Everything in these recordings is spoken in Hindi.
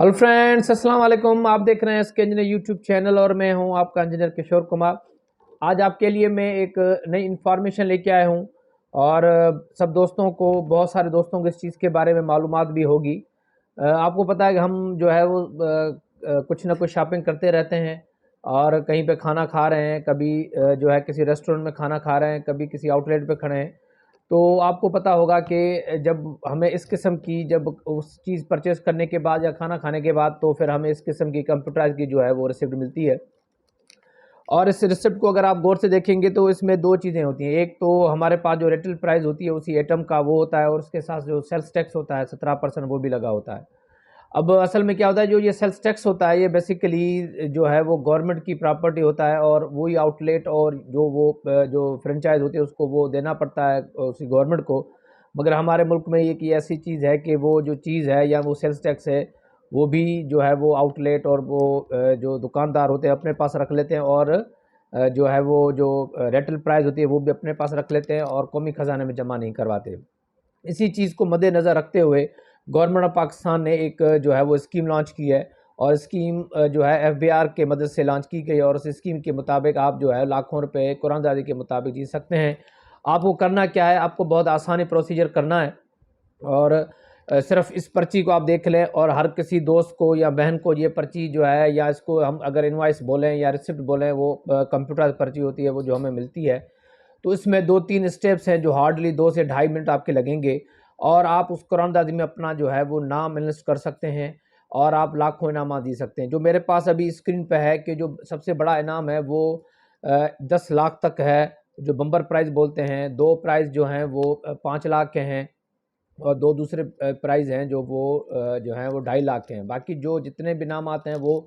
हेलो फ्रेंड्स, अस्सलाम वालेकुम। आप देख रहे हैं एसके इंजीनियर यूट्यूब चैनल और मैं हूं आपका इंजीनियर किशोर कुमार। आज आपके लिए मैं एक नई इन्फॉर्मेशन लेके आया हूं और सब दोस्तों को, बहुत सारे दोस्तों को इस चीज़ के बारे में मालूमात भी होगी। आपको पता है कि हम जो है वो कुछ ना कुछ शॉपिंग करते रहते हैं और कहीं पे खाना खा रहे हैं, कभी जो है किसी रेस्टोरेंट में खाना खा रहे हैं, कभी किसी आउटलेट पे खड़े हैं। तो आपको पता होगा कि जब हमें इस किस्म की, जब उस चीज़ परचेज़ करने के बाद या खाना खाने के बाद, तो फिर हमें इस किस्म की कंप्यूटराइज़ की जो है वो रिसिप्ट मिलती है। और इस रिसिप्ट को अगर आप गौर से देखेंगे तो इसमें 2 चीज़ें होती हैं। एक तो हमारे पास जो रिटेल प्राइस होती है उसी आइटम का वो होता है, और उसके साथ जो सेल्स टैक्स होता है 17% वो भी लगा होता है। अब असल में क्या होता है, जो ये सेल्स टैक्स होता है ये बेसिकली जो है वो गवर्नमेंट की प्रॉपर्टी होता है, और वही आउटलेट और जो फ्रेंचाइज होती है उसको वो देना पड़ता है उसी गवर्नमेंट को। मगर हमारे मुल्क में ये कि ऐसी चीज़ है कि वो जो चीज़ है या वो सेल्स टैक्स है वो भी जो है वो आउटलेट और वो जो दुकानदार होते हैं अपने पास रख लेते हैं, और जो है वो जो रिटेल प्राइस होती है वो भी अपने पास रख लेते हैं और कौमी ख़जाने में जमा नहीं करवाते। इसी चीज़ को मद्देनज़र रखते हुए गवर्नमेंट ऑफ पाकिस्तान ने एक जो है वो स्कीम लॉन्च की है, और स्कीम जो है एफबीआर के मदद से लॉन्च की गई, और उस स्कीम के मुताबिक आप जो है लाखों रुपए कुरानदादी के मुताबिक जी सकते हैं। आपको करना क्या है, आपको बहुत आसानी प्रोसीजर करना है, और सिर्फ इस पर्ची को आप देख लें और हर किसी दोस्त को या बहन को ये पर्ची जो है, या इसको हम अगर इनवाइस बोलें या रिसिप्ट बोलें, वो कंप्यूटर पर्ची होती है वो जो हमें मिलती है। तो इसमें 2-3 स्टेप्स हैं जो हार्डली 2 से ढाई मिनट आपके लगेंगे, और आप उस कुरानदादी में अपना जो है वो नाम इन्वेस्ट कर सकते हैं, और आप लाखों इनाम जीत सकते हैं। जो मेरे पास अभी स्क्रीन पे है कि जो सबसे बड़ा इनाम है वो 10 लाख तक है, जो बम्पर प्राइज़ बोलते हैं। 2 प्राइज़ जो हैं वो 5 लाख के हैं, और 2 दूसरे प्राइज़ हैं जो वो जो हैं वो 2.5 लाख के हैं। बाकी जो जितने भी इनाम आते हैं वो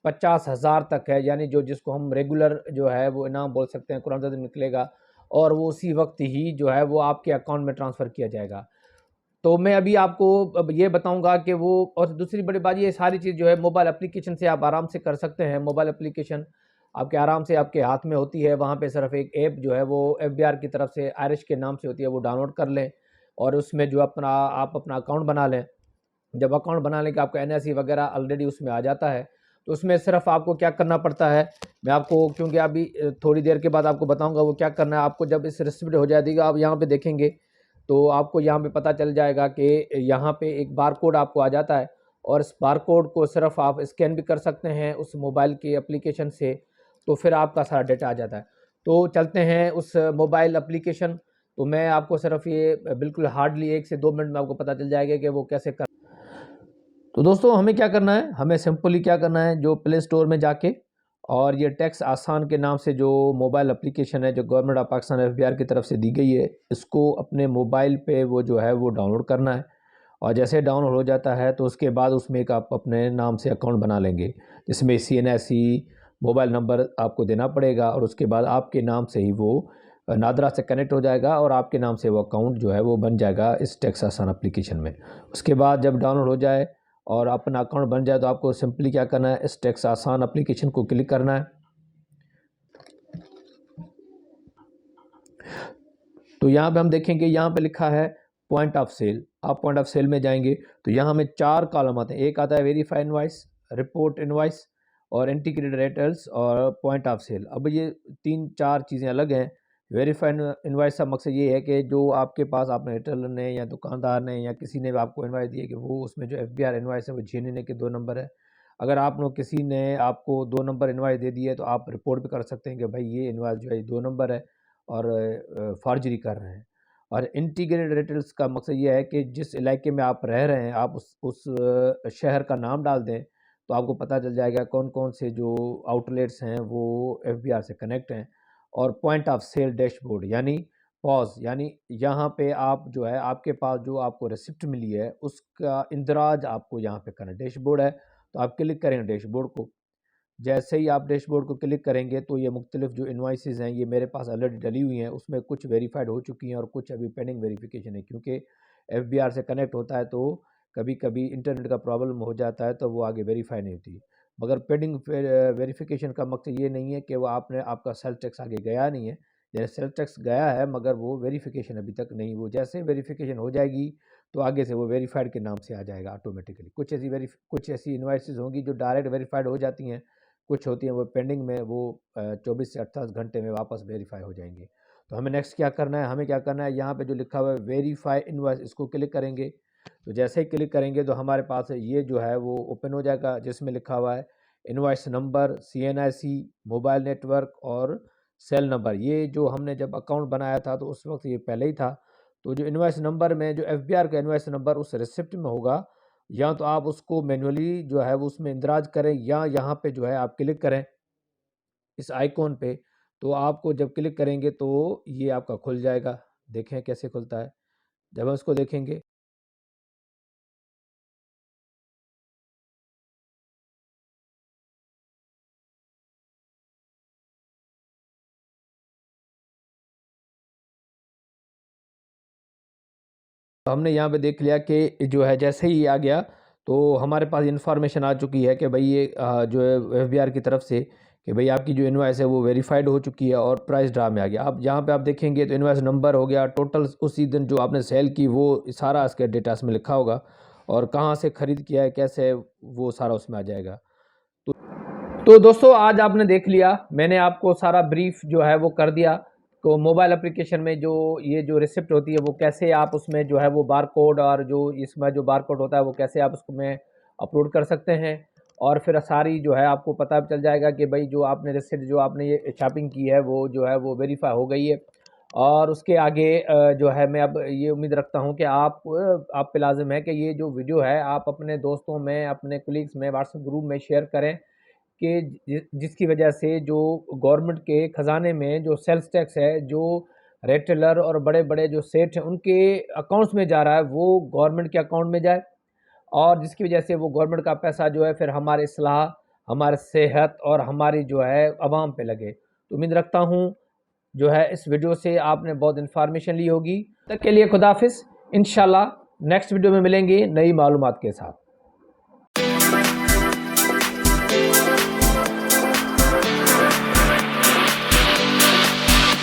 50,000 तक है, यानी जो जिसको हम रेगुलर जो है वो इनाम बोल सकते हैं, कुरानदादी निकलेगा और वो उसी वक्त ही जो है वो आपके अकाउंट में ट्रांसफ़र किया जाएगा। तो मैं अभी आपको अब ये बताऊंगा कि वो, और दूसरी बड़ी बात ये सारी चीज़ जो है मोबाइल एप्लीकेशन से आप आराम से कर सकते हैं। मोबाइल एप्लीकेशन आपके आराम से आपके हाथ में होती है, वहाँ पे सिर्फ एक ऐप जो है वो एफबीआर की तरफ से आयरिश के नाम से होती है, वो डाउनलोड कर लें और उसमें जो आप अपना अकाउंट बना लें। जब अकाउंट बनाने के आपका एनआईसी वगैरह ऑलरेडी उसमें आ जाता है, तो उसमें सिर्फ आपको क्या करना पड़ता है, मैं आपको क्योंकि अभी थोड़ी देर के बाद आपको बताऊंगा वो क्या करना है। आपको जब इस रिसिप्ट हो जाएगी, आप यहाँ पे देखेंगे तो आपको यहाँ पे पता चल जाएगा कि यहाँ पे एक बार कोड आपको आ जाता है, और इस बार कोड को सिर्फ आप स्कैन भी कर सकते हैं उस मोबाइल की एप्लीकेशन से, तो फिर आपका सारा डेटा आ जाता है। तो चलते हैं उस मोबाइल एप्लीकेशन। तो मैं आपको सिर्फ ये बिल्कुल हार्डली 1 से 2 मिनट में आपको पता चल जाएगा कि वो कैसे कर। तो दोस्तों हमें क्या करना है, हमें सिंपली क्या करना है, जो प्ले स्टोर में जाके और ये टैक्स आसान के नाम से जो मोबाइल एप्लीकेशन है जो गवर्नमेंट ऑफ पाकिस्तान एफबीआर की तरफ से दी गई है, इसको अपने मोबाइल पे वो जो है वो डाउनलोड करना है। और जैसे डाउनलोड हो जाता है तो उसके बाद उसमें एक आप अपने नाम से अकाउंट बना लेंगे, जिसमें CNSE मोबाइल नंबर आपको देना पड़ेगा, और उसके बाद आपके नाम से ही वो नादरा से कनेक्ट हो जाएगा और आपके नाम से वो अकाउंट जो है वो बन जाएगा इस टैक्स आसान एप्लीकेशन में। उसके बाद जब डाउनलोड हो जाए और अपना अकाउंट बन जाए तो आपको सिंपली क्या करना है, इस टैक्स आसान एप्लीकेशन को क्लिक करना है। तो यहाँ पे हम देखेंगे, यहाँ पे लिखा है पॉइंट ऑफ सेल। आप पॉइंट ऑफ सेल में जाएंगे तो यहाँ में 4 कॉलम आते हैं। एक आता है वेरीफाई इनवाइस, रिपोर्ट इनवाइस, और इंटीग्रेटेड रेटल्स, और पॉइंट ऑफ सेल। अब ये 3-4 चीज़ें अलग हैं। वेरीफाई इनवाइस का मकसद ये है कि जो आपके पास आपने रिटेलर ने या दुकानदार ने या किसी ने भी आपको इनवाइस दी है, कि वो उसमें जो एफबीआर इनवाइस है वो JNNA के 2 नंबर है। अगर आप लोग किसी ने आपको 2 नंबर इनवाइस दे दी है तो आप रिपोर्ट भी कर सकते हैं कि भाई ये इनवाइस जो है 2 नंबर है और फॉर्जरी कर रहे हैं। और इंटीग्रेटेड रेटल्स का मकसद ये है कि जिस इलाके में आप रह रहे हैं आप उस शहर का नाम डाल दें, तो आपको पता चल जाएगा कौन कौन से जो आउटलेट्स हैं वो एफबीआर से कनेक्ट हैं। और पॉइंट ऑफ सेल डैशबोर्ड यानी पॉज, यानी यहाँ पे आप जो है आपके पास जो आपको रिसिप्ट मिली है उसका इंदराज आपको यहाँ पे करना है। डैशबोर्ड है तो आप क्लिक करेंगे डैशबोर्ड को। जैसे ही आप डैशबोर्ड को क्लिक करेंगे तो ये मुख्तलिफ जो इन्वाइसेस हैं ये मेरे पास ऑलरेडी डली हुई हैं, उसमें कुछ वेरीफाइड हो चुकी हैं और कुछ अभी पेंडिंग वेरिफिकेशन है, क्योंकि एफबीआर से कनेक्ट होता है तो कभी कभी इंटरनेट का प्रॉब्लम हो जाता है तो वो आगे वेरीफाई नहीं होती। मगर पेंडिंग वेरिफिकेशन का मकसद ये नहीं है कि वो आपका सेल्फ टैक्स आगे गया नहीं है, या सेल्फ टैक्स गया है मगर वो वेरिफिकेशन अभी तक नहीं। वो जैसे वेरिफिकेशन हो जाएगी तो आगे से वो वेरीफाइड के नाम से आ जाएगा ऑटोमेटिकली। कुछ ऐसी इन्वाइसेस होंगी जो डायरेक्ट वेरीफाइड हो जाती हैं, कुछ होती हैं वो पेंडिंग में, वो 24 से 28 घंटे में वापस वेरीफाई हो जाएंगी। तो हमें नेक्स्ट क्या करना है, हमें क्या करना है, यहाँ पे जो लिखा हुआ है वेरीफाई इनवॉइस, इसको क्लिक करेंगे। तो जैसे ही क्लिक करेंगे तो हमारे पास ये जो है वो ओपन हो जाएगा, जिसमें लिखा हुआ है invoice number, CNIC, mobile network और सेल नंबर। ये जो हमने जब अकाउंट बनाया था तो उस वक्त ये पहले ही था। तो जो इनवॉइस नंबर में जो FBR का इनवॉइस नंबर उस रिसिप्ट में होगा, या तो आप उसको मैनुअली जो है वो उसमें इंदराज करें, या यहाँ पे जो है आप क्लिक करें इस आइकॉन पे। तो आपको जब क्लिक करेंगे तो ये आपका खुल जाएगा। देखें कैसे खुलता है। जब हम इसको देखेंगे तो हमने यहाँ पे देख लिया कि जो है जैसे ही आ गया तो हमारे पास इन्फॉर्मेशन आ चुकी है कि भाई ये जो है FBR की तरफ से कि भाई आपकी जो इनवॉइस है वो वेरीफाइड हो चुकी है और प्राइस ड्रा में आ गया। अब यहाँ पे आप देखेंगे तो इनवॉइस नंबर हो गया, टोटल उसी दिन जो आपने सेल की वो सारा इसके डेटा इसमें लिखा होगा, और कहाँ से ख़रीद किया है, कैसे, वो सारा उसमें आ जाएगा। तो दोस्तों आज आपने देख लिया, मैंने आपको सारा ब्रीफ जो है वो कर दिया। तो मोबाइल एप्लीकेशन में जो ये जो रिसिप्ट होती है वो कैसे आप उसमें जो है वो बार कोड, और जो इसमें जो बार कोड होता है वो कैसे आप उसमें अपलोड कर सकते हैं, और फिर सारी जो है आपको पता चल जाएगा कि भाई जो आपने रिसिप्ट जो आपने ये शॉपिंग की है वो जो है वो वेरीफाई हो गई है। और उसके आगे जो है मैं अब ये उम्मीद रखता हूँ कि आप पे लाजिम है कि ये जो वीडियो है आप अपने दोस्तों में, अपने कुलीग्स में, व्हाट्सएप ग्रुप में शेयर करें, कि जिसकी वजह से जो गवर्नमेंट के ख़जाने में जो सेल्स टैक्स है, जो रिटेलर और बड़े-बड़े जो सेठ हैं उनके अकाउंट्स में जा रहा है, वो गवर्नमेंट के अकाउंट में जाए, और जिसकी वजह से वो गवर्नमेंट का पैसा जो है फिर हमारे इस्लाह, हमारे सेहत और हमारी जो है आवाम पे लगे। तो उम्मीद रखता हूँ जो है इस वीडियो से आपने बहुत इन्फॉर्मेशन ली होगी। तब तक के लिए खुदा हाफ़िज़। इंशाल्लाह नेक्स्ट वीडियो में मिलेंगे नई मालूमात के साथ।